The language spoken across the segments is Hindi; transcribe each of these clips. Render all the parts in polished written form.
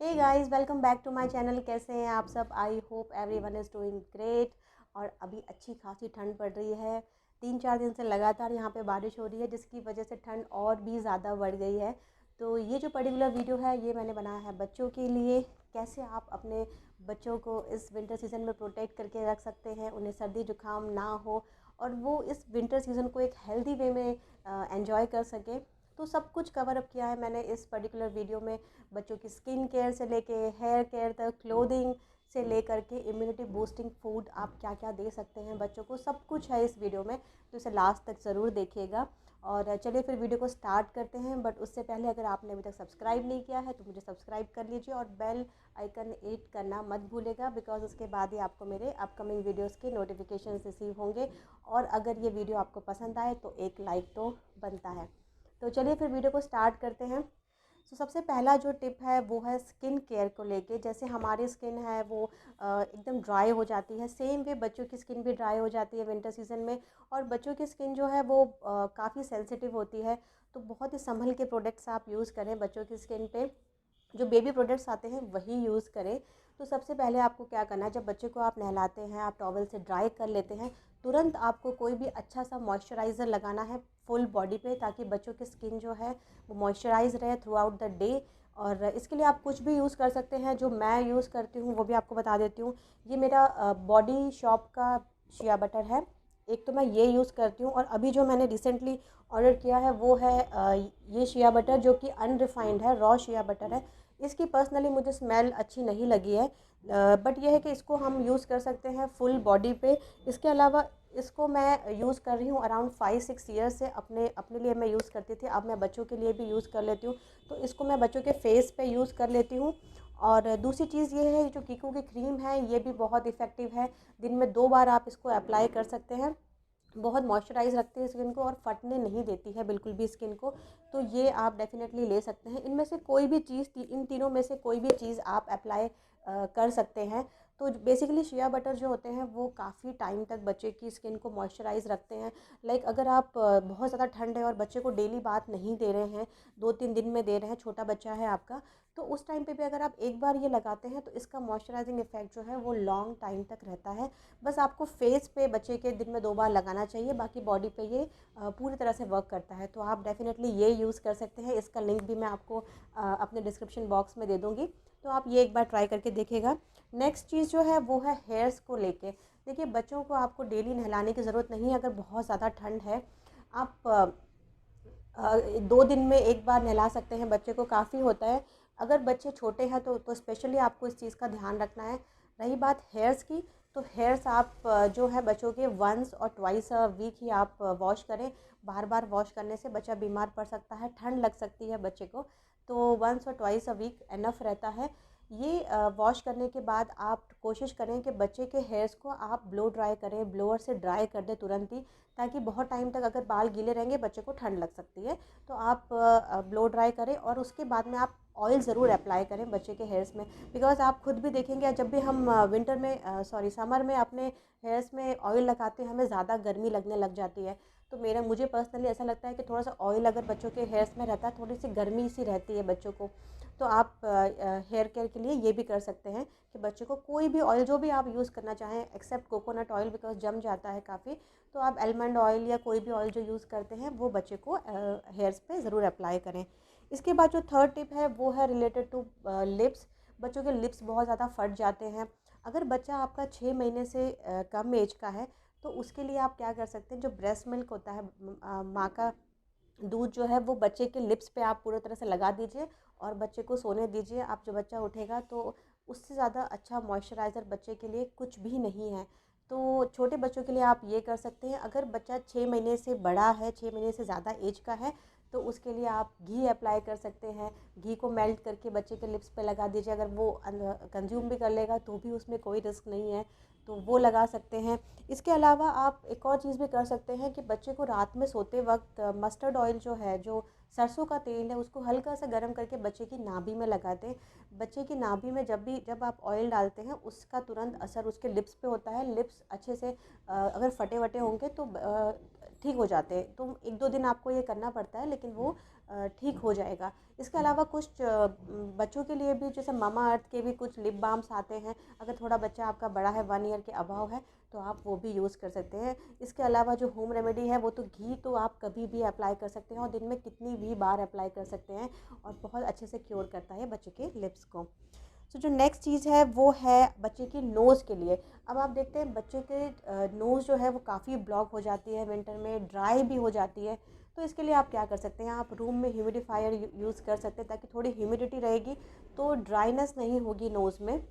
Hey guys, welcome back to my channel. कैसे हैं आप सब? I hope everyone is doing great. और अभी अच्छी खासी ठंड पड़ रही है। 3-4 दिन से लगातार यहाँ पे बारिश हो रही है, जिसकी वजह से ठंड और भी ज़्यादा बढ़ गई है। तो ये जो पर्टिकुलर वीडियो है ये मैंने बनाया है बच्चों के लिए। कैसे आप अपने बच्चों को इस विंटर सीज़न में प्रोटेक्ट करके रख सकते हैं, उन्हें सर्दी जुकाम ना हो और वो इस विंटर सीज़न को एक हेल्दी वे में एंजॉय कर सकें। तो सब कुछ कवर अप किया है मैंने इस पर्टिकुलर वीडियो में। बच्चों की स्किन केयर से लेके हेयर केयर तक, क्लोथिंग से लेकर के इम्यूनिटी बूस्टिंग फूड आप क्या क्या दे सकते हैं बच्चों को, सब कुछ है इस वीडियो में। तो इसे लास्ट तक ज़रूर देखिएगा। और चलिए फिर वीडियो को स्टार्ट करते हैं। बट उससे पहले अगर आपने अभी तक सब्सक्राइब नहीं किया है तो मुझे सब्सक्राइब कर लीजिए और बेल आइकन हिट करना मत भूलेगा, बिकॉज उसके बाद ही आपको मेरे अपकमिंग वीडियोज़ के नोटिफिकेशन रिसीव होंगे। और अगर ये वीडियो आपको पसंद आए तो एक लाइक तो बनता है। तो चलिए फिर वीडियो को स्टार्ट करते हैं। तो सबसे पहला जो टिप है वो है स्किन केयर को लेके। जैसे हमारी स्किन है वो एकदम ड्राई हो जाती है, सेम वे बच्चों की स्किन भी ड्राई हो जाती है विंटर सीजन में। और बच्चों की स्किन जो है वो काफ़ी सेंसिटिव होती है। तो बहुत ही संभल के प्रोडक्ट्स आप यूज़ करें बच्चों की स्किन पे। जो बेबी प्रोडक्ट्स आते हैं वही यूज़ करें। तो सबसे पहले आपको क्या करना है, जब बच्चे को आप नहलाते हैं, आप टॉवल से ड्राई कर लेते हैं, तुरंत आपको कोई भी अच्छा सा मॉइस्चराइज़र लगाना है फुल बॉडी पे, ताकि बच्चों की स्किन जो है वो मॉइस्चराइज रहे थ्रू आउट द डे। और इसके लिए आप कुछ भी यूज़ कर सकते हैं। जो मैं यूज़ करती हूँ वो भी आपको बता देती हूँ। ये मेरा बॉडी शॉप का शिया बटर है। एक तो मैं ये यूज़ करती हूँ, और अभी जो मैंने रिसेंटली ऑर्डर किया है वो है ये शिया बटर, जो कि अनरिफाइंड है, रॉ शिया बटर है। इसकी पर्सनली मुझे स्मेल अच्छी नहीं लगी है, बट यह है कि इसको हम यूज़ कर सकते हैं फुल बॉडी पे। इसके अलावा इसको मैं यूज़ कर रही हूँ अराउंड 5-6 ईयर्स से। अपने अपने लिए मैं यूज़ करती थी, अब मैं बच्चों के लिए भी यूज़ कर लेती हूँ। तो इसको मैं बच्चों के फेस पे यूज़ कर लेती हूँ। और दूसरी चीज़ ये है, जो कीको की क्रीम है ये भी बहुत इफ़ेक्टिव है। दिन में 2 बार आप इसको अप्लाई कर सकते हैं। बहुत मॉइस्चराइज रखती है स्किन को और फटने नहीं देती है बिल्कुल भी स्किन को। तो ये आप डेफिनेटली ले सकते हैं। इनमें से कोई भी चीज़, इन तीनों में से कोई भी चीज़ आप अप्लाई कर सकते हैं। तो बेसिकली शिया बटर जो होते हैं वो काफ़ी टाइम तक बच्चे की स्किन को मॉइस्चराइज रखते हैं। लाइक अगर आप बहुत ज़्यादा ठंड है और बच्चे को डेली बात नहीं दे रहे हैं, 2-3 दिन में दे रहे हैं, छोटा बच्चा है आपका, तो उस टाइम पे भी अगर आप एक बार ये लगाते हैं तो इसका मॉइस्चराइजिंग इफेक्ट जो है वो लॉन्ग टाइम तक रहता है। बस आपको फेस पे बच्चे के दिन में 2 बार लगाना चाहिए, बाकी बॉडी पे ये पूरी तरह से वर्क करता है। तो आप डेफिनेटली ये यूज़ कर सकते हैं। इसका लिंक भी मैं आपको अपने डिस्क्रिप्शन बॉक्स में दे दूँगी। तो आप ये एक बार ट्राई करके देखिएगा। नेक्स्ट चीज़ जो है वो है हेयर्स को लेके। देखिए, बच्चों को आपको डेली नहलाने की ज़रूरत नहीं है। अगर बहुत ज़्यादा ठंड है, आप 2 दिन में एक बार नहला सकते हैं बच्चे को, काफ़ी होता है। अगर बच्चे छोटे हैं तो स्पेशली आपको इस चीज़ का ध्यान रखना है। रही बात हेयर्स की, तो हेयर्स आप जो है बच्चों के वंस और ट्वाइस अ वीक ही आप वॉश करें। बार बार वॉश करने से बच्चा बीमार पड़ सकता है, ठंड लग सकती है बच्चे को। तो वंस और ट्वाइस अ वीक एनफ रहता है। ये वॉश करने के बाद आप कोशिश करें कि बच्चे के हेयर्स को आप ब्लो ड्राई करें, ब्लोअर से ड्राई कर दें तुरंत ही, ताकि बहुत टाइम तक अगर बाल गीले रहेंगे बच्चे को ठंड लग सकती है। तो आप ब्लो ड्राई करें और उसके बाद में आप ऑयल ज़रूर अप्लाई करें बच्चे के हेयर्स में। बिकॉज़ आप खुद भी देखेंगे, जब भी हम विंटर में सॉरी समर में अपने हेयर्स में ऑयल लगाते हैं, हमें ज़्यादा गर्मी लगने लग जाती है। तो मुझे पर्सनली ऐसा लगता है कि थोड़ा सा ऑयल अगर बच्चों के हेयर्स में रहता है, थोड़ी सी गर्मी सी रहती है बच्चों को। तो आप हेयर केयर के लिए ये भी कर सकते हैं कि बच्चे को कोई भी ऑयल जो भी आप यूज़ करना चाहें, एक्सेप्ट कोकोनट ऑयल, बिकॉज जम जाता है काफ़ी। तो आप आलमंड ऑयल या कोई भी ऑयल जो यूज़ करते हैं वो बच्चे को हेयर्स पे ज़रूर अप्लाई करें। इसके बाद जो थर्ड टिप है वो है रिलेटेड टू लिप्स। बच्चों के लिप्स बहुत ज़्यादा फट जाते हैं। अगर बच्चा आपका 6 महीने से कम एज का है, तो उसके लिए आप क्या कर सकते हैं, जो ब्रेस्ट मिल्क होता है, माँ का दूध जो है, वो बच्चे के लिप्स पे आप पूरी तरह से लगा दीजिए और बच्चे को सोने दीजिए। आप जब बच्चा उठेगा तो उससे ज़्यादा अच्छा मॉइस्चराइज़र बच्चे के लिए कुछ भी नहीं है। तो छोटे बच्चों के लिए आप ये कर सकते हैं। अगर बच्चा 6 महीने से बड़ा है, 6 महीने से ज़्यादा एज का है, तो उसके लिए आप घी अप्लाई कर सकते हैं। घी को मेल्ट करके बच्चे के लिप्स पे लगा दीजिए। अगर वो कंज्यूम भी कर लेगा तो भी उसमें कोई रिस्क नहीं है, तो वो लगा सकते हैं। इसके अलावा आप एक और चीज़ भी कर सकते हैं कि बच्चे को रात में सोते वक्त मस्टर्ड ऑयल जो है, जो सरसों का तेल है, उसको हल्का सा गर्म करके बच्चे की नाभि में लगा दें। बच्चे की नाभि में जब आप ऑयल डालते हैं, उसका तुरंत असर उसके लिप्स पे होता है। लिप्स अच्छे से अगर फटे वटे होंगे तो ठीक हो जाते हैं। तो 1-2 दिन आपको ये करना पड़ता है, लेकिन वो ठीक हो जाएगा। इसके अलावा कुछ बच्चों के लिए भी जैसे मामा अर्थ के भी कुछ लिप बाम्स आते हैं, अगर थोड़ा बच्चा आपका बड़ा है, 1 ईयर के अबव है, तो आप वो भी यूज़ कर सकते हैं। इसके अलावा जो होम रेमेडी है वो तो घी तो आप कभी भी अप्लाई कर सकते हैं और दिन में कितनी भी बार अप्लाई कर सकते हैं और बहुत अच्छे से क्योर करता है बच्चे के लिप्स को। सो जो नेक्स्ट चीज़ है वो है बच्चे की नोज़ के लिए। अब आप देखते हैं बच्चे के नोज़ जो है वो काफ़ी ब्लॉक हो जाती है, विंटर में ड्राई भी हो जाती है। तो इसके लिए आप क्या कर सकते हैं, आप रूम में ह्यूमिडिफायर यूज़ कर सकते हैं ताकि थोड़ी ह्यूमिडिटी रहेगी तो ड्राइनेस नहीं होगी नोज़ में।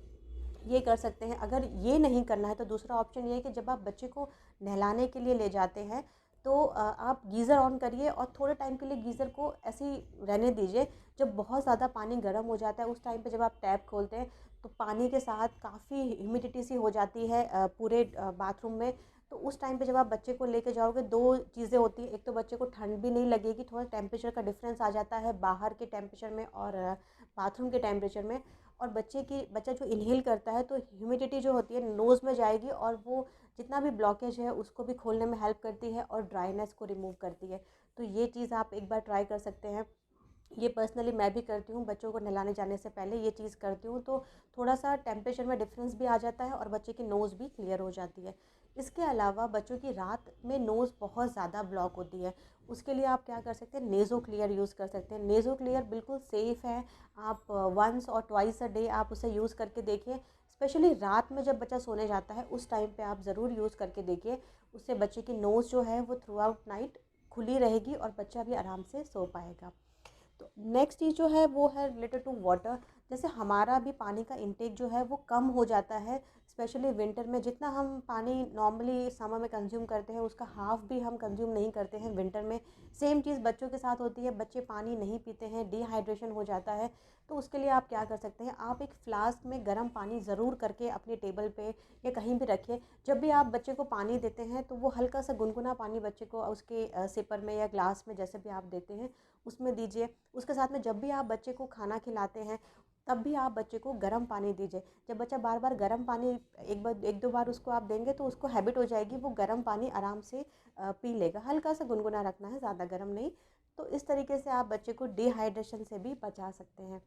ये कर सकते हैं। अगर ये नहीं करना है तो दूसरा ऑप्शन ये है कि जब आप बच्चे को नहलाने के लिए ले जाते हैं तो आप गीज़र ऑन करिए और थोड़े टाइम के लिए गीज़र को ऐसे ही रहने दीजिए। जब बहुत ज़्यादा पानी गर्म हो जाता है उस टाइम पे जब आप टैप खोलते हैं तो पानी के साथ काफ़ी ह्यूमिडिटी सी हो जाती है पूरे बाथरूम में। तो उस टाइम पे जब आप बच्चे को लेके जाओगे, दो चीज़ें होती हैं, एक तो बच्चे को ठंड भी नहीं लगेगी, थोड़ा टेम्परेचर का डिफरेंस आ जाता है बाहर के टेम्परेचर में और बाथरूम के टेम्परेचर में। और बच्चा जो इन्हेल करता है तो ह्यूमिडिटी जो होती है नोज़ में जाएगी और वो जितना भी ब्लॉकेज है उसको भी खोलने में हेल्प करती है और ड्राइनेस को रिमूव करती है। तो ये चीज़ आप एक बार ट्राई कर सकते हैं। ये पर्सनली मैं भी करती हूँ, बच्चों को नहलाने जाने से पहले ये चीज़ करती हूँ तो थोड़ा सा टेम्परेचर में डिफरेंस भी आ जाता है और बच्चे की नोज़ भी क्लियर हो जाती है। इसके अलावा बच्चों की रात में नोज़ बहुत ज़्यादा ब्लॉक होती है, उसके लिए आप क्या कर सकते हैं, नेज़ो क्लियर यूज़ कर सकते हैं। नेज़ो क्लियर बिल्कुल सेफ़ है, आप वंस और ट्वाइस अ डे आप उसे यूज़ करके देखिए। स्पेशली रात में जब बच्चा सोने जाता है उस टाइम पे आप ज़रूर यूज़ करके देखिए। उससे बच्चे की नोज़ जो है वो थ्रू आउट नाइट खुली रहेगी और बच्चा भी आराम से सो पाएगा। तो नेक्स्ट चीज़ जो है वो है रिलेटेड टू वाटर। जैसे हमारा भी पानी का इंटेक जो है वो कम हो जाता है, स्पेशली विंटर में। जितना हम पानी नॉर्मली समर में कंज्यूम करते हैं उसका हाफ भी हम कंज्यूम नहीं करते हैं विंटर में। सेम चीज़ बच्चों के साथ होती है, बच्चे पानी नहीं पीते हैं, डिहाइड्रेशन हो जाता है। तो उसके लिए आप क्या कर सकते हैं, आप एक फ्लास्क में गर्म पानी ज़रूर करके अपने टेबल पे या कहीं भी रखिए। जब भी आप बच्चे को पानी देते हैं तो वो हल्का सा गुनगुना पानी बच्चे को उसके सिपर में या ग्लास में जैसे भी आप देते हैं उसमें दीजिए। उसके साथ में जब भी आप बच्चे को खाना खिलाते हैं तब भी आप बच्चे को गर्म पानी दीजिए। जब बच्चा बार बार गर्म पानी एक दो बार उसको आप देंगे तो उसको हैबिट हो जाएगी, वो गर्म पानी आराम से पी लेगा। हल्का सा गुनगुना रखना है, ज़्यादा गर्म नहीं। तो इस तरीके से आप बच्चे को डिहाइड्रेशन से भी बचा सकते हैं।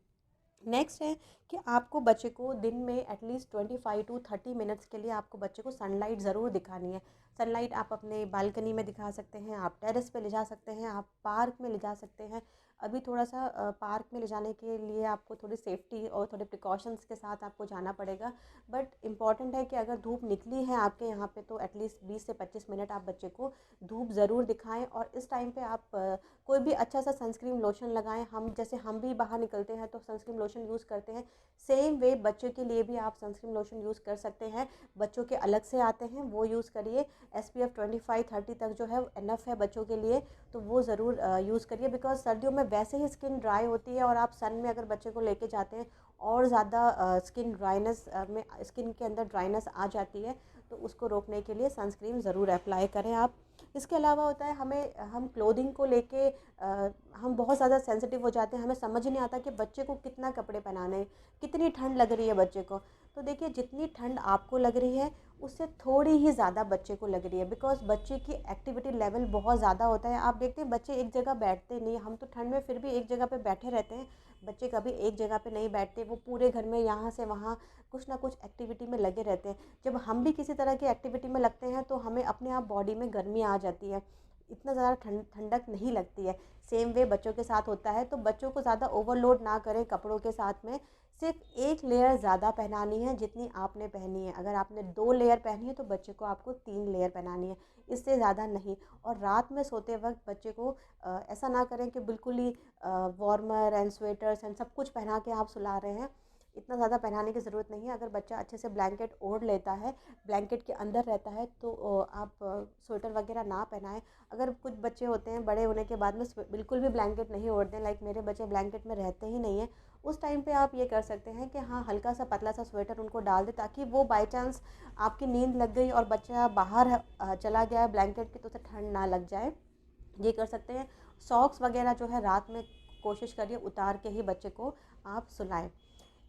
नेक्स्ट है कि आपको बच्चे को दिन में एटलीस्ट 25 to 30 मिनट्स के लिए आपको बच्चे को सनलाइट ज़रूर दिखानी है। सनलाइट आप अपने बालकनी में दिखा सकते हैं, आप टेरेस पे ले जा सकते हैं, आप पार्क में ले जा सकते हैं। अभी थोड़ा सा पार्क में ले जाने के लिए आपको थोड़ी सेफ्टी और थोड़े प्रिकॉशंस के साथ आपको जाना पड़ेगा। बट इम्पॉर्टेंट है कि अगर धूप निकली है आपके यहाँ पे तो एटलीस्ट 20 से 25 मिनट आप बच्चे को धूप ज़रूर दिखाएं। और इस टाइम पे आप कोई भी अच्छा सा सनस्क्रीन लोशन लगाएं। हम भी बाहर निकलते हैं तो सनस्क्रीन लोशन यूज़ करते हैं, सेम वे बच्चों के लिए भी आप सनस्क्रीन लोशन यूज़ कर सकते हैं। बच्चों के अलग से आते हैं वो यूज़ करिए। SPF 25-30 तक जो है इनफ है बच्चों के लिए, तो वो ज़रूर यूज़ करिए। बिकॉज सर्दियों में वैसे ही स्किन ड्राई होती है और आप सन में अगर बच्चे को लेके जाते हैं और ज़्यादा स्किन ड्राइनेस में स्किन के अंदर ड्राइनेस आ जाती है, तो उसको रोकने के लिए सनस्क्रीन ज़रूर अप्लाई करें आप। इसके अलावा होता है हम क्लोथिंग को लेके हम बहुत ज़्यादा सेंसिटिव हो जाते हैं, हमें समझ ही नहीं आता कि बच्चे को कितना कपड़े पहनाने हैं, कितनी ठंड लग रही है बच्चे को। तो देखिए जितनी ठंड आपको लग रही है उससे थोड़ी ही ज़्यादा बच्चे को लग रही है, बिकॉज बच्चे की एक्टिविटी लेवल बहुत ज़्यादा होता है। आप देखते हैं बच्चे एक जगह बैठते नहीं, हम तो ठंड में फिर भी एक जगह पे बैठे रहते हैं, बच्चे कभी एक जगह पे नहीं बैठते, वो पूरे घर में यहाँ से वहाँ कुछ ना कुछ एक्टिविटी में लगे रहते हैं। जब हम भी किसी तरह की एक्टिविटी में लगते हैं तो हमें अपने आप बॉडी में गर्मी आ जाती है, इतना ज़्यादा ठंडक नहीं लगती है। सेम वे बच्चों के साथ होता है, तो बच्चों को ज़्यादा ओवरलोड ना करें कपड़ों के साथ में। सिर्फ एक लेयर ज़्यादा पहनानी है जितनी आपने पहनी है। अगर आपने 2 लेयर पहनी है तो बच्चे को आपको 3 लेयर पहनानी है, इससे ज़्यादा नहीं। और रात में सोते वक्त बच्चे को ऐसा ना करें कि बिल्कुल ही वार्मर एंड स्वेटर्स एंड सब कुछ पहना के आप सुला रहे हैं, इतना ज़्यादा पहनाने की ज़रूरत नहीं है। अगर बच्चा अच्छे से ब्लैंकेट ओढ़ लेता है, ब्लैंकेट के अंदर रहता है, तो आप स्वेटर वगैरह ना पहनाएं। अगर कुछ बच्चे होते हैं बड़े होने के बाद में बिल्कुल भी ब्लैंकेट नहीं ओढ़ते हैं, लाइक मेरे बच्चे ब्लैंकेट में रहते ही नहीं हैं, उस टाइम पे आप ये कर सकते हैं कि हाँ हल्का सा पतला सा स्वेटर उनको डाल दें, ताकि वो बाई चांस आपकी नींद लग गई और बच्चा बाहर चला गया है ब्लैंकेट की तो उसे ठंड ना लग जाए, ये कर सकते हैं। सॉक्स वगैरह जो है रात में कोशिश करिए उतार के ही बच्चे को आप सुलाएं।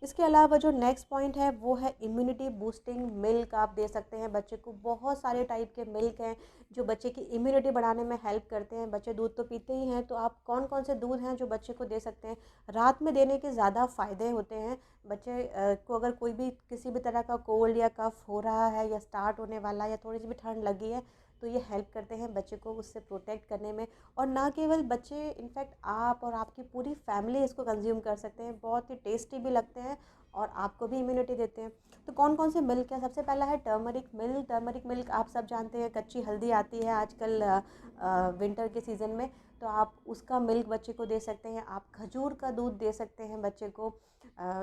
इसके अलावा जो नेक्स्ट पॉइंट है वो है इम्यूनिटी बूस्टिंग मिल्क आप दे सकते हैं बच्चे को। बहुत सारे टाइप के मिल्क हैं जो बच्चे की इम्यूनिटी बढ़ाने में हेल्प करते हैं। बच्चे दूध तो पीते ही हैं, तो आप कौन कौन से दूध हैं जो बच्चे को दे सकते हैं। रात में देने के ज़्यादा फ़ायदे होते हैं। बच्चे को अगर कोई भी किसी भी तरह का कोल्ड या कफ़ हो रहा है या स्टार्ट होने वाला है या थोड़ी सी भी ठंड लगी है, तो ये हेल्प करते हैं बच्चे को उससे प्रोटेक्ट करने में। और ना केवल बच्चे, इनफैक्ट आप और आपकी पूरी फैमिली इसको कंज्यूम कर सकते हैं। बहुत ही टेस्टी भी लगते हैं और आपको भी इम्यूनिटी देते हैं। तो कौन कौन से मिल्क हैं, सबसे पहला है टर्मरिक मिल्क। टर्मरिक मिल्क आप सब जानते हैं, कच्ची हल्दी आती है आजकल विंटर के सीज़न में, तो आप उसका मिल्क बच्चे को दे सकते हैं। आप खजूर का दूध दे सकते हैं बच्चे को।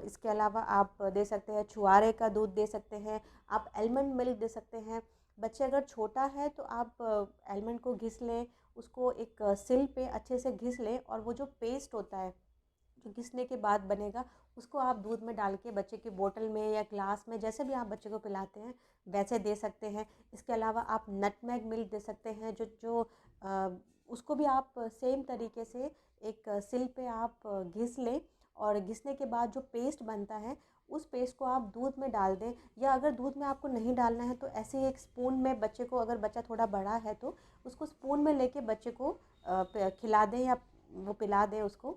इसके अलावा आप दे सकते हैं छुआरे का दूध दे सकते हैं। आप एलमंड मिल्क दे सकते हैं। बच्चे अगर छोटा है तो आप एलमंड को घिस लें, उसको एक सिल पे अच्छे से घिस लें, और वो जो पेस्ट होता है जो घिसने के बाद बनेगा, उसको आप दूध में डाल के बच्चे की बोतल में या ग्लास में, जैसे भी आप बच्चे को पिलाते हैं वैसे दे सकते हैं। इसके अलावा आप नटमेग मिल्क दे सकते हैं, जो जो अ, उसको भी आप सेम तरीके से एक सिल पे आप घिस लें, और घिसने के बाद जो पेस्ट बनता है उस पेस्ट को आप दूध में डाल दें। या अगर दूध में आपको नहीं डालना है तो ऐसे ही एक स्पून में बच्चे को, अगर बच्चा थोड़ा बड़ा है तो उसको स्पून में लेके बच्चे को खिला दें या वो पिला दें उसको,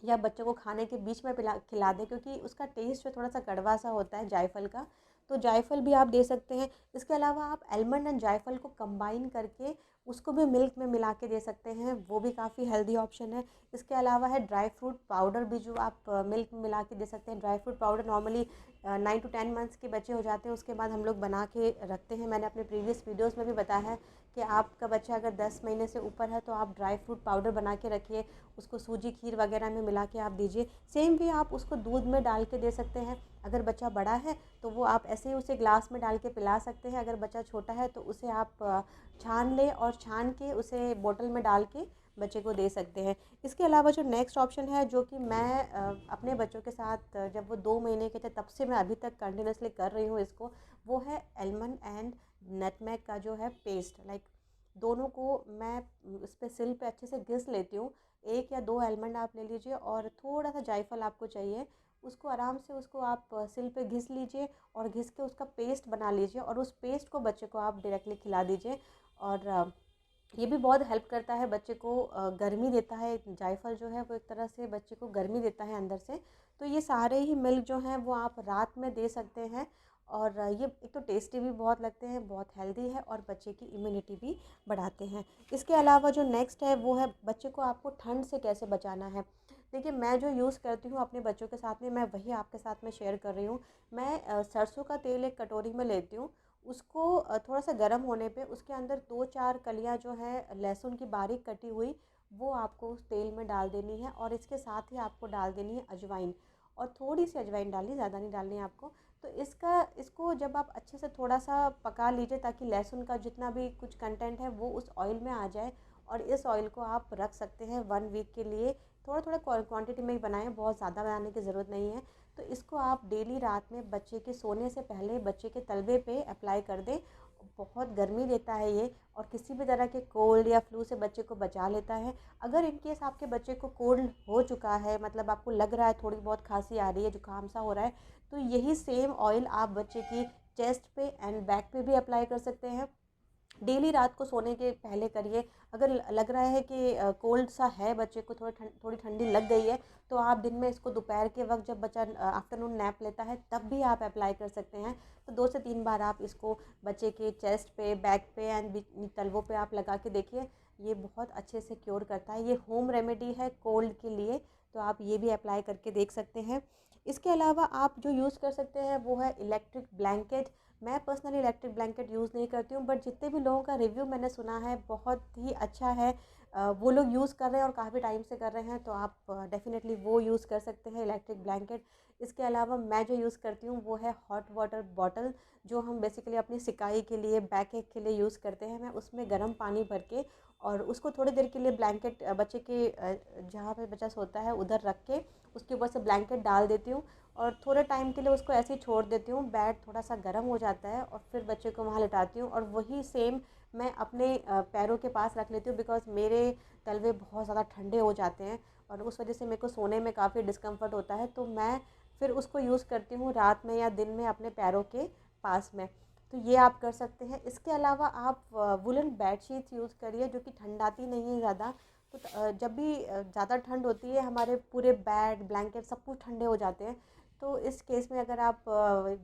या बच्चों को खाने के बीच में खिला दें, क्योंकि उसका टेस्ट जो थोड़ा सा कड़वा सा होता है जायफल का, तो जायफल भी आप दे सकते हैं। इसके अलावा आप आलमंड एंड जायफल को कंबाइन करके उसको भी मिल्क में मिला के दे सकते हैं, वो भी काफ़ी हेल्दी ऑप्शन है। इसके अलावा है ड्राई फ्रूट पाउडर भी, जो आप मिल्क में मिला के दे सकते हैं। Dry fruit powder normally 9 to 10 months के बच्चे हो जाते हैं उसके बाद हम लोग बना के रखते हैं। मैंने अपने प्रीवियस वीडियोज़ में भी बताया है कि आपका बच्चा अगर 10 महीने से ऊपर है तो आप ड्राई फ्रूट पाउडर बना के रखिए, उसको सूजी खीर वगैरह में मिला के आप दीजिए। सेम भी आप उसको दूध में डाल के दे सकते हैं। अगर बच्चा बड़ा है तो वो आप ऐसे ही उसे ग्लास में डाल के पिला सकते हैं। अगर बच्चा छोटा है तो उसे आप छान लें और छान के उसे बोतल में डाल के बच्चे को दे सकते हैं। इसके अलावा जो नेक्स्ट ऑप्शन है, जो कि मैं अपने बच्चों के साथ जब वो 2 महीने के थे तब से मैं अभी तक कंटिन्यूसली कर रही हूँ इसको, वो है एलमंड एंड नटमेग का जो है पेस्ट। लाइक दोनों को मैं इस पे सिल पे अच्छे से घिस लेती हूँ। 1 या 2 आलमंड आप ले लीजिए और थोड़ा सा जायफल आपको चाहिए, उसको आराम से उसको आप सिल पे घिस लीजिए और घिस के उसका पेस्ट बना लीजिए, और उस पेस्ट को बच्चे को आप डायरेक्टली खिला दीजिए। और ये भी बहुत हेल्प करता है बच्चे को, गर्मी देता है। जायफल जो है वो एक तरह से बच्चे को गर्मी देता है अंदर से। तो ये सारे ही मिल्क जो हैं वो आप रात में दे सकते हैं, और ये एक तो टेस्टी भी बहुत लगते हैं, बहुत हेल्दी है, और बच्चे की इम्यूनिटी भी बढ़ाते हैं। इसके अलावा जो नेक्स्ट है वो है बच्चे को आपको ठंड से कैसे बचाना है। देखिए, मैं जो यूज़ करती हूँ अपने बच्चों के साथ में, मैं वही आपके साथ में शेयर कर रही हूँ। मैं सरसों का तेल एक कटोरी में लेती हूँ, उसको थोड़ा सा गर्म होने पे उसके अंदर 2-4 कलियाँ जो है लहसुन की बारीक कटी हुई, वो आपको उस तेल में डाल देनी है। और इसके साथ ही आपको डाल देनी है अजवाइन, और थोड़ी सी अजवाइन डालनी, ज़्यादा नहीं डालनी है आपको। तो इसको जब आप अच्छे से थोड़ा सा पका लीजिए ताकि लहसुन का जितना भी कुछ कंटेंट है वो उस ऑयल में आ जाए, और इस ऑयल को आप रख सकते हैं 1 वीक के लिए। थोड़ा थोड़ा क्वांटिटी में ही बनाएं, बहुत ज़्यादा बनाने की ज़रूरत नहीं है। तो इसको आप डेली रात में बच्चे के सोने से पहले बच्चे के तलवे पे अप्लाई कर दें। बहुत गर्मी देता है ये, और किसी भी तरह के कोल्ड या फ्लू से बच्चे को बचा लेता है। अगर इन केस आपके बच्चे को कोल्ड हो चुका है, मतलब आपको लग रहा है थोड़ी बहुत खांसी आ रही है, जुकाम सा हो रहा है, तो यही सेम ऑयल आप बच्चे की चेस्ट पे एंड बैक पे भी अप्लाई कर सकते हैं। डेली रात को सोने के पहले करिए। अगर लग रहा है कि कोल्ड सा है, बच्चे को थोड़ी ठंडी लग गई है, तो आप दिन में इसको दोपहर के वक्त जब बच्चा आफ्टरनून नैप लेता है तब भी आप अप्लाई कर सकते हैं। तो 2 से 3 बार आप इसको बच्चे के चेस्ट पे, बैक पे एंड तलवों पे आप लगा के देखिए, ये बहुत अच्छे से क्योर करता है। ये होम रेमेडी है कोल्ड के लिए, तो आप ये भी अप्लाई करके देख सकते हैं। इसके अलावा आप जो यूज़ कर सकते हैं वो है इलेक्ट्रिक ब्लैंकेट। मैं पर्सनली इलेक्ट्रिक ब्लैंकेट यूज़ नहीं करती हूँ, बट जितने भी लोगों का रिव्यू मैंने सुना है बहुत ही अच्छा है। वो लोग यूज़ कर रहे हैं और काफ़ी टाइम से कर रहे हैं, तो आप डेफ़िनेटली वो यूज़ कर सकते हैं इलेक्ट्रिक ब्लैंकेट। इसके अलावा मैं जो यूज़ करती हूँ वो है हॉट वाटर बॉटल, जो हम बेसिकली अपनी सिकाई के लिए, बैक एक के लिए यूज़ करते हैं। मैं उसमें गर्म पानी भर के और उसको थोड़ी देर के लिए ब्लैंकेट बच्चे के जहाँ पे बच्चा सोता है उधर रख के उसके ऊपर से ब्लैंकेट डाल देती हूँ, और थोड़े टाइम के लिए उसको ऐसे ही छोड़ देती हूँ। बेड थोड़ा सा गर्म हो जाता है और फिर बच्चे को वहाँ लिटाती हूँ, और वही सेम मैं अपने पैरों के पास रख लेती हूँ, बिकॉज़ मेरे तलवे बहुत ज़्यादा ठंडे हो जाते हैं और उस वजह से मेरे को सोने में काफ़ी डिस्कम्फर्ट होता है। तो मैं फिर उसको यूज़ करती हूँ रात में या दिन में अपने पैरों के पास में। तो ये आप कर सकते हैं। इसके अलावा आप वुलन बेडशीट्स यूज़ करिए जो कि ठंडाती नहीं है ज़्यादा। तो जब भी ज़्यादा ठंड होती है हमारे पूरे बेड ब्लैंकेट सब कुछ ठंडे हो जाते हैं। तो इस केस में अगर आप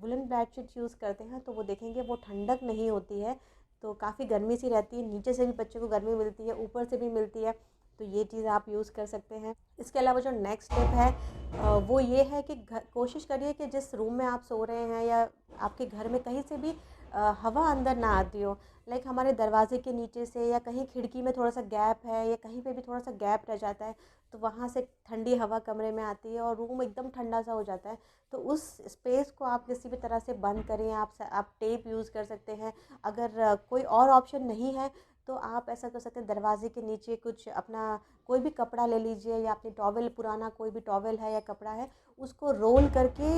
वुलन बेडशीट यूज़ करते हैं तो वो देखेंगे वो ठंडक नहीं होती है, तो काफ़ी गर्मी सी रहती है, नीचे से भी बच्चे को गर्मी मिलती है, ऊपर से भी मिलती है। तो ये चीज़ आप यूज़ कर सकते हैं। इसके अलावा जो नेक्स्ट स्टेप है वो ये है कि कोशिश करिए कि जिस रूम में आप सो रहे हैं या आपके घर में कहीं से भी हवा अंदर ना आती हो। लाइक हमारे दरवाजे के नीचे से या कहीं खिड़की में थोड़ा सा गैप है या कहीं पे भी थोड़ा सा गैप रह जाता है, तो वहाँ से ठंडी हवा कमरे में आती है और रूम एकदम ठंडा सा हो जाता है। तो उस स्पेस को आप किसी भी तरह से बंद करें। आप टेप यूज़ कर सकते हैं। अगर कोई और ऑप्शन नहीं है तो आप ऐसा कर सकते हैं, दरवाजे के नीचे कुछ अपना कोई भी कपड़ा ले लीजिए या अपनी टॉवेल, पुराना कोई भी टॉवेल है या कपड़ा है, उसको रोल करके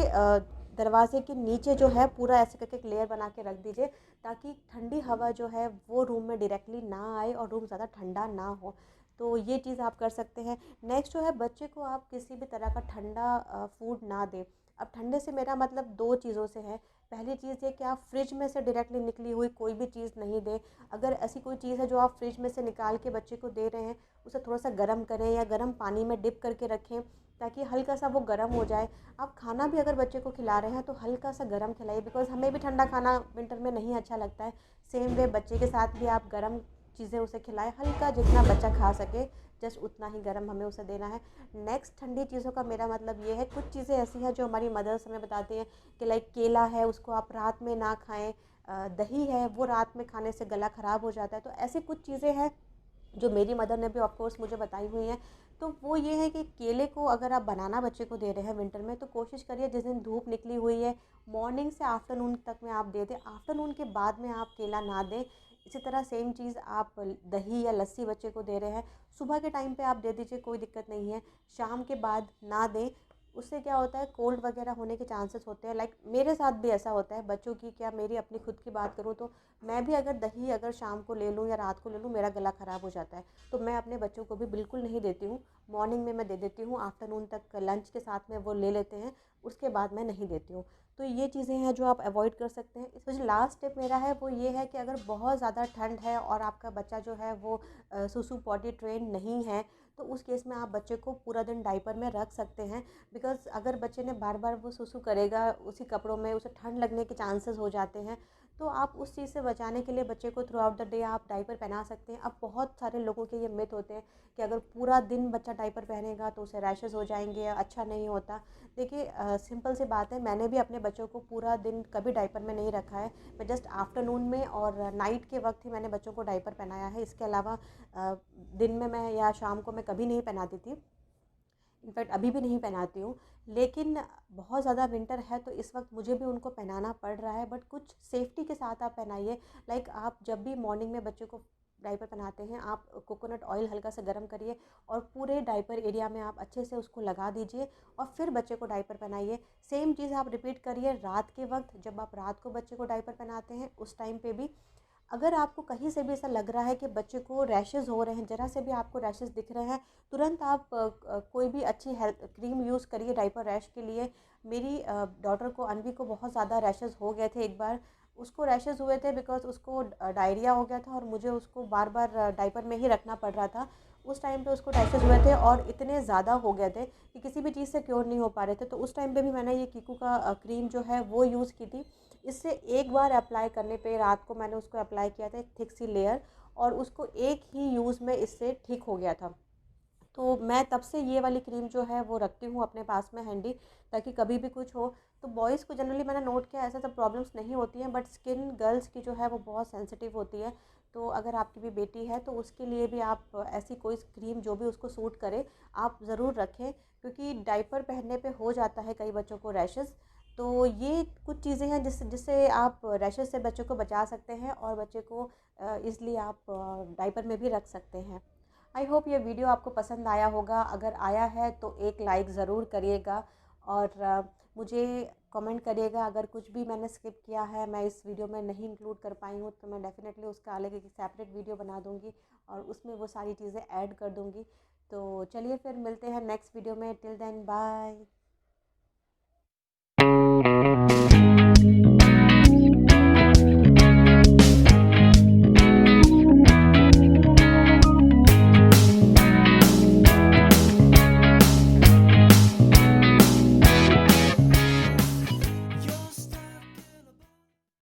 दरवाजे के नीचे जो है पूरा ऐसे करके एक लेयर बना के रख दीजिए, ताकि ठंडी हवा जो है वो रूम में डायरेक्टली ना आए और रूम ज़्यादा ठंडा ना हो। तो ये चीज़ आप कर सकते हैं। नेक्स्ट जो है, बच्चे को आप किसी भी तरह का ठंडा फूड ना दें। अब ठंडे से मेरा मतलब दो चीज़ों से है। पहली चीज़ ये कि आप फ्रिज में से डायरेक्टली निकली हुई कोई भी चीज़ नहीं दें। अगर ऐसी कोई चीज़ है जो आप फ्रिज में से निकाल के बच्चे को दे रहे हैं, उसे थोड़ा सा गर्म करें या गर्म पानी में डिप करके रखें, ताकि हल्का सा वो गर्म हो जाए। आप खाना भी अगर बच्चे को खिला रहे हैं तो हल्का सा गर्म खिलाइए, बिकॉज़ हमें भी ठंडा खाना विंटर में नहीं अच्छा लगता है। सेम वे बच्चे के साथ भी आप गर्म चीज़ें उसे खिलाएं, हल्का जितना बच्चा खा सके, जस्ट उतना ही गर्म हमें उसे देना है। नेक्स्ट, ठंडी चीज़ों का मेरा मतलब ये है, कुछ चीज़ें ऐसी हैं जो हमारी मदर्स हमें बताती हैं कि लाइक केला है उसको आप रात में ना खाएं, दही है वो रात में खाने से गला ख़राब हो जाता है। तो ऐसी कुछ चीज़ें हैं जो मेरी मदर ने भी ऑफ कोर्स मुझे बताई हुई हैं। तो वो ये है कि केले को अगर आप बनाना बच्चे को दे रहे हैं विंटर में, तो कोशिश करिए जिस दिन धूप निकली हुई है मॉर्निंग से आफ्टरनून तक में आप दे दें, आफ्टरनून के बाद में आप केला ना दें। इसी तरह सेम चीज़ आप दही या लस्सी बच्चे को दे रहे हैं, सुबह के टाइम पे आप दे दीजिए, कोई दिक्कत नहीं है। शाम के बाद ना दें, उससे क्या होता है कोल्ड वगैरह होने के चांसेस होते हैं। लाइक मेरे साथ भी ऐसा होता है बच्चों की, क्या मेरी अपनी खुद की बात करूँ तो मैं भी अगर दही अगर शाम को ले लूँ या रात को ले लूँ, मेरा गला ख़राब हो जाता है। तो मैं अपने बच्चों को भी बिल्कुल नहीं देती हूँ। मॉर्निंग में मैं दे देती हूँ, आफ्टरनून तक लंच के साथ में वो ले लेते हैं, उसके बाद मैं नहीं देती हूँ। तो ये चीज़ें हैं जो आप अवॉइड कर सकते हैं। इसमें जो लास्ट स्टेप मेरा है वो ये है कि अगर बहुत ज़्यादा ठंड है और आपका बच्चा जो है वो सुसु पॉटी ट्रेन नहीं है, तो उस केस में आप बच्चे को पूरा दिन डायपर में रख सकते हैं। बिकॉज़ अगर बच्चे ने बार बार वो सुसु करेगा उसी कपड़ों में, उसे ठंड लगने के चांसेस हो जाते हैं। तो आप उस चीज़ से बचाने के लिए बच्चे को थ्रू आउट द डे आप डायपर पहना सकते हैं। अब बहुत सारे लोगों के ये मिथ होते हैं कि अगर पूरा दिन बच्चा डायपर पहनेगा तो उसे रैशेज़ हो जाएंगे, अच्छा नहीं होता। देखिए सिंपल सी बात है, मैंने भी अपने बच्चों को पूरा दिन कभी डायपर में नहीं रखा है। मैं जस्ट आफ्टरनून में और नाइट के वक्त ही मैंने बच्चों को डायपर पहनाया है। इसके अलावा दिन में मैं या शाम को मैं कभी नहीं पहनाती थी। इनफैक्ट अभी भी नहीं पहनाती हूँ। लेकिन बहुत ज़्यादा विंटर है तो इस वक्त मुझे भी उनको पहनाना पड़ रहा है, बट कुछ सेफ्टी के साथ आप पहनाइए। लाइक आप जब भी मॉर्निंग में बच्चे को डायपर पहनाते हैं, आप कोकोनट ऑयल हल्का सा गर्म करिए और पूरे डायपर एरिया में आप अच्छे से उसको लगा दीजिए और फिर बच्चे को डायपर पहनाइए। सेम चीज़ आप रिपीट करिए रात के वक्त, जब आप रात को बच्चे को डायपर पहनाते हैं उस टाइम पे भी। अगर आपको कहीं से भी ऐसा लग रहा है कि बच्चे को रैशेज़ हो रहे हैं, ज़रा से भी आपको रैशेज़ दिख रहे हैं, तुरंत आप कोई भी अच्छी हेल्थ क्रीम यूज़ करिए डायपर रैश के लिए। मेरी डॉटर को, अनवी को बहुत ज़्यादा रैशेज़ हो गए थे एक बार। उसको रैशेज़ हुए थे बिकॉज़ उसको डायरिया हो गया था और मुझे उसको बार बार डायपर में ही रखना पड़ रहा था। उस टाइम पे उसको रैशेज़ हुए थे और इतने ज़्यादा हो गए थे कि किसी भी चीज़ से क्योर नहीं हो पा रहे थे। तो उस टाइम पे भी मैंने ये कीकू का क्रीम जो है वो यूज़ की थी। इससे एक बार अप्लाई करने पे, रात को मैंने उसको अप्लाई किया था एक थिक सी लेयर, और उसको एक ही यूज़ में इससे ठीक हो गया था। तो मैं तब से ये वाली क्रीम जो है वो रखती हूँ अपने पास में हैंडी, ताकि कभी भी कुछ हो। तो बॉयज़ को जनरली मैंने नोट किया ऐसा सब प्रॉब्लम्स नहीं होती हैं, बट स्किन गर्ल्स की जो है वो बहुत सेंसिटिव होती है। तो अगर आपकी भी बेटी है तो उसके लिए भी आप ऐसी कोई क्रीम जो भी उसको सूट करे आप ज़रूर रखें, क्योंकि डायपर पहनने पे हो जाता है कई बच्चों को रैशेज़। तो ये कुछ चीज़ें हैं जिससे जिससे आप रैशेज़ से बच्चों को बचा सकते हैं और बच्चे को ईज़िली आप डायपर में भी रख सकते हैं। आई होप ये वीडियो आपको पसंद आया होगा। अगर आया है तो एक लाइक ज़रूर करिएगा और मुझे कमेंट करिएगा अगर कुछ भी मैंने स्किप किया है, मैं इस वीडियो में नहीं इंक्लूड कर पाई हूँ, तो मैं डेफ़िनेटली उसका अलग एक सेपरेट वीडियो बना दूँगी और उसमें वो सारी चीज़ें ऐड कर दूँगी। तो चलिए फिर मिलते हैं नेक्स्ट वीडियो में। Till then bye.